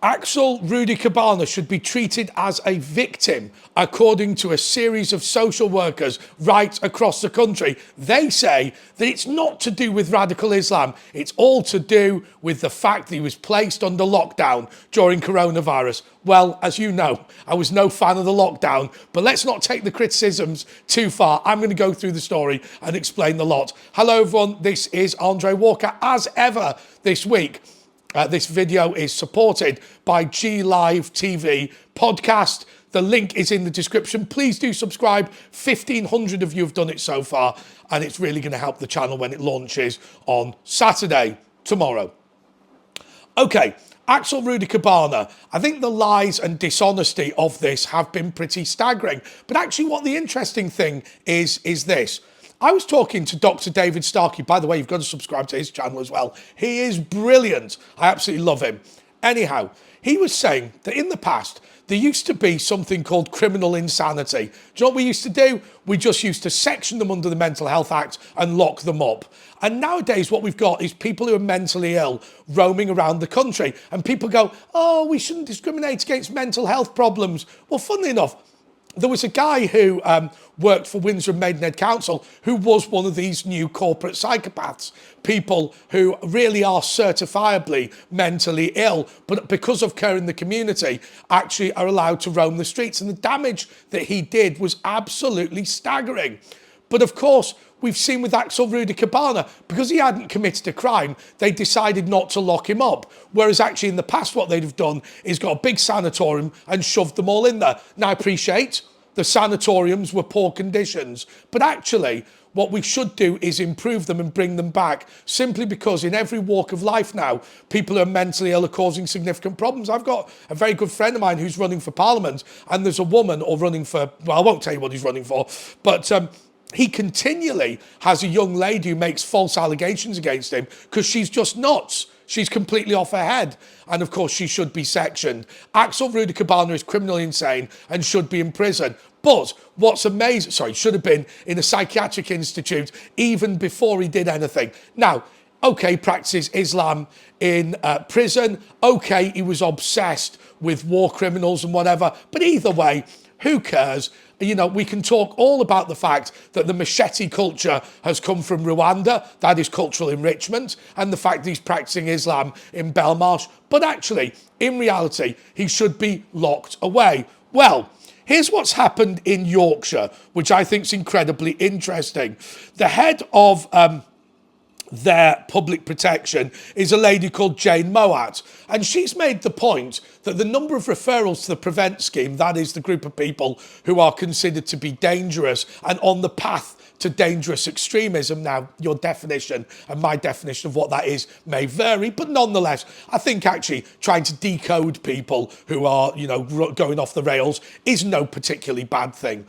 Axel Rudakubana should be treated as a victim, according to a series of social workers right across the country. They say that it's not to do with radical Islam. It's all to do with the fact that he was placed under lockdown during coronavirus. Well, as you know, I was no fan of the lockdown, but let's not take the criticisms too far. I'm going to go through the story and explain the lot. Hello, everyone. This is Andre Walker. As ever this week, this video is supported by G Live TV podcast. The link is in the description. Please do subscribe. 1,500 of you have done it so far, and it's really going to help the channel when it launches on Saturday, tomorrow. Okay, Axel Rudakubana. I think the lies and dishonesty of this have been pretty staggering. But actually what the interesting thing is this. I was talking to Dr. David Starkey. By the way, you've got to subscribe to his channel as well. He is brilliant. I absolutely love him. Anyhow, he was saying that in the past, there used to be something called criminal insanity. Do you know what we used to do? We just used to section them under the Mental Health Act and lock them up. And nowadays what we've got is people who are mentally ill roaming around the country. And people go, oh, we shouldn't discriminate against mental health problems. Well, funnily enough, there was a guy who worked for Windsor and Maidenhead Council who was one of these new corporate psychopaths, people who really are certifiably mentally ill, but because of care in the community, actually are allowed to roam the streets. And the damage that he did was absolutely staggering. But of course, we've seen with Axel Rudakubana, because he hadn't committed a crime, they decided not to lock him up. Whereas actually in the past, what they'd have done is got a big sanatorium and shoved them all in there. Now, I appreciate the sanatoriums were poor conditions, but actually what we should do is improve them and bring them back, simply because in every walk of life now, people who are mentally ill are causing significant problems. I've got a very good friend of mine who's running for Parliament, and there's a woman or running for, well, I won't tell you what he's running for, but he continually has a young lady who makes false allegations against him because she's just nuts. She's completely off her head. And of course, she should be sectioned. Axel Rudakubana is criminally insane and should be in prison. But what's amazing, should have been in a psychiatric institute even before he did anything. Now, okay, practices Islam in prison. Okay, he was obsessed with war criminals and whatever. But either way, who cares? You know, we can talk all about the fact that the machete culture has come from Rwanda. That is cultural enrichment. And the fact that he's practicing Islam in Belmarsh. But actually, in reality, he should be locked away. Well, here's what's happened in Yorkshire, which I think is incredibly interesting. The head of their public protection is a lady called Jane Moat, and she's made the point that the number of referrals to the Prevent scheme, that is the group of people who are considered to be dangerous and on the path to dangerous extremism. Now, your definition and my definition of what that is may vary, but nonetheless, I think actually trying to decode people who are, you know, going off the rails is no particularly bad thing.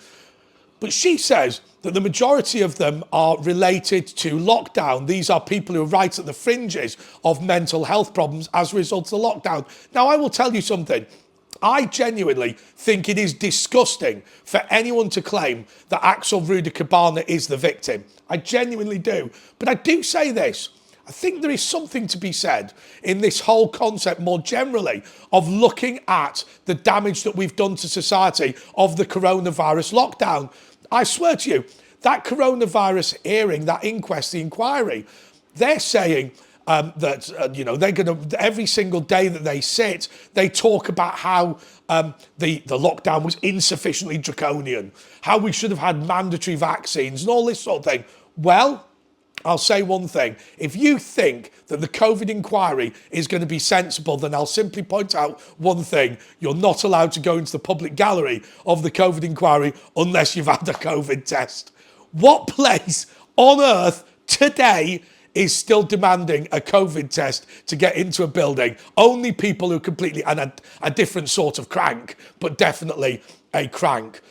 But she says that the majority of them are related to lockdown. These are people who are right at the fringes of mental health problems as a result of the lockdown. Now, I will tell you something. I genuinely think it is disgusting for anyone to claim that Axel Rudakubana is the victim. I genuinely do. But I do say this. I think there is something to be said in this whole concept more generally of looking at the damage that we've done to society of the coronavirus lockdown. I swear to you, that coronavirus hearing, that inquest, the inquiry, they're saying that, you know, they're going to, every single day that they sit, they talk about how the lockdown was insufficiently draconian, how we should have had mandatory vaccines and all this sort of thing. Well, I'll say one thing. If you think that the COVID inquiry is going to be sensible, then I'll simply point out one thing. You're not allowed to go into the public gallery of the COVID inquiry unless you've had a COVID test. What place on earth today is still demanding a COVID test to get into a building? Only people who completely, and a different sort of crank, but definitely a crank.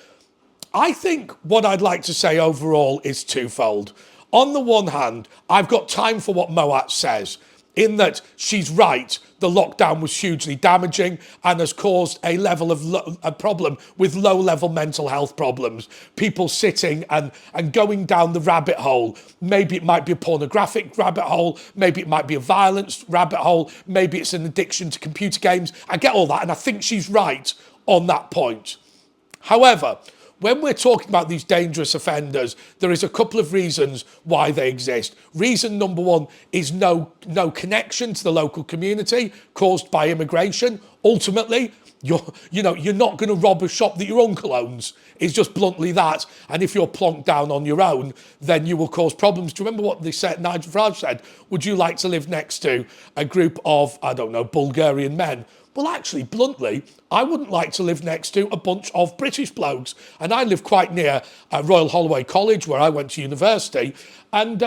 I think what I'd like to say overall is twofold. On the one hand, I've got time for what Moat says. in that she's right. The lockdown was hugely damaging and has caused a level of a problem with low-level mental health problems. People sitting and going down the rabbit hole. Maybe it might be a pornographic rabbit hole. Maybe it might be a violence rabbit hole. Maybe it's an addiction to computer games. I get all that, and I think she's right on that point. However, when we're talking about these dangerous offenders, there is a couple of reasons why they exist. Reason number one is no connection to the local community caused by immigration. Ultimately, you're not going to rob a shop that your uncle owns. It's just bluntly that. And if you're plonked down on your own, then you will cause problems. Do you remember what they said? Nigel Farage said, would you like to live next to a group of, I don't know, Bulgarian men? Well, actually, bluntly, I wouldn't like to live next to a bunch of British blokes. And I live quite near Royal Holloway College, where I went to university. And,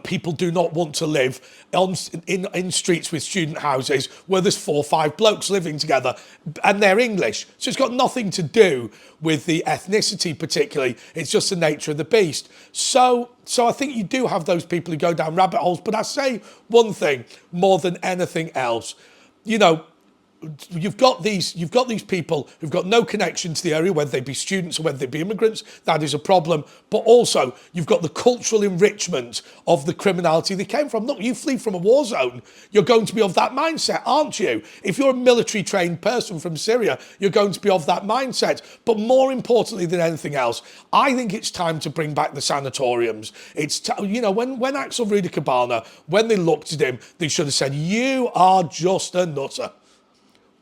people do not want to live in streets with student houses where there's 4 or 5 blokes living together and they're English. So it's got nothing to do with the ethnicity particularly. It's just the nature of the beast. So I think you do have those people who go down rabbit holes. But I say one thing more than anything else. You've got these people who've got no connection to the area, whether they be students or whether they be immigrants. That is a problem. But also, you've got the cultural enrichment of the criminality they came from. Look, you flee from a war zone, you're going to be of that mindset, aren't you? If you're a military trained person from Syria, you're going to be of that mindset. But more importantly than anything else, I think it's time to bring back the sanatoriums. It's when Axel Rudakubana, when they looked at him, they should have said, you are just a nutter.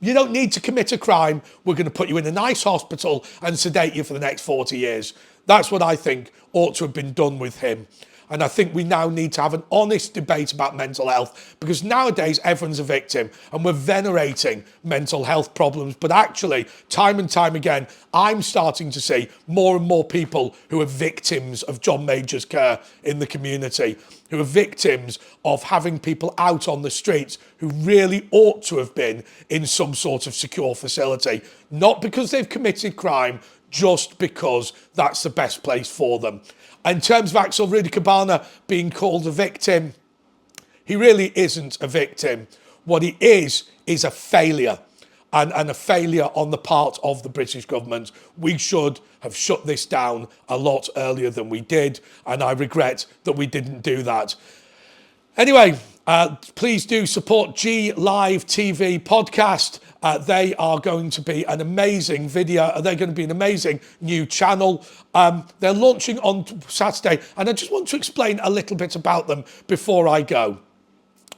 You don't need to commit a crime. We're going to put you in a nice hospital and sedate you for the next 40 years. That's what I think ought to have been done with him. And I think we now need to have an honest debate about mental health, because nowadays everyone's a victim and we're venerating mental health problems. But actually, time and time again, I'm starting to see more and more people who are victims of John Major's care in the community, who are victims of having people out on the streets who really ought to have been in some sort of secure facility, not because they've committed crime, just because that's the best place for them. In terms of Axel Rudakubana being called a victim, he really isn't a victim. What he is a failure, and a failure on the part of the British government. We should have shut this down a lot earlier than we did, and I regret that we didn't do that. Anyway, please do support G Live TV podcast. They are going to be an amazing video. They're going to be an amazing new channel. They're launching on Saturday, and I just want to explain a little bit about them before I go.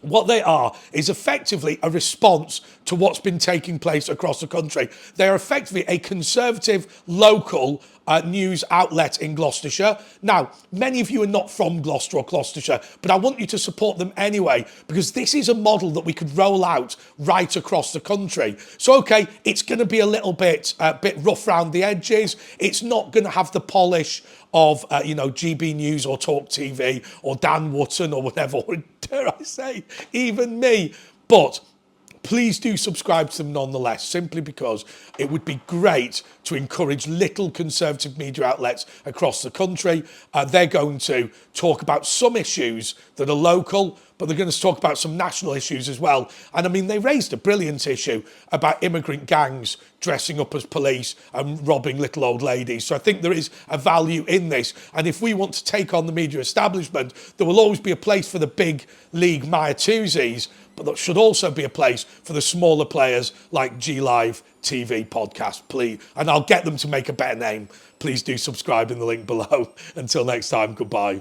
What they are is effectively a response to what's been taking place across the country. They are effectively a conservative local news outlet in Gloucestershire. Now, many of you are not from Gloucester or Gloucestershire, but I want you to support them anyway, because this is a model that we could roll out right across the country. So, okay, it's going to be a little bit rough around the edges. It's not going to have the polish of, GB News or Talk TV or Dan Wootton or whatever, or dare I say, even me. But please do subscribe to them nonetheless, simply because it would be great to encourage little conservative media outlets across the country. They're going to talk about some issues that are local, but they're going to talk about some national issues as well. And I mean, they raised a brilliant issue about immigrant gangs dressing up as police and robbing little old ladies. So I think there is a value in this. And if we want to take on the media establishment, there will always be a place for the big league Maya Tuesdays, but there should also be a place for the smaller players like G Live TV podcast, please. And I'll get them to make a better name. Please do subscribe in the link below. Until next time, goodbye.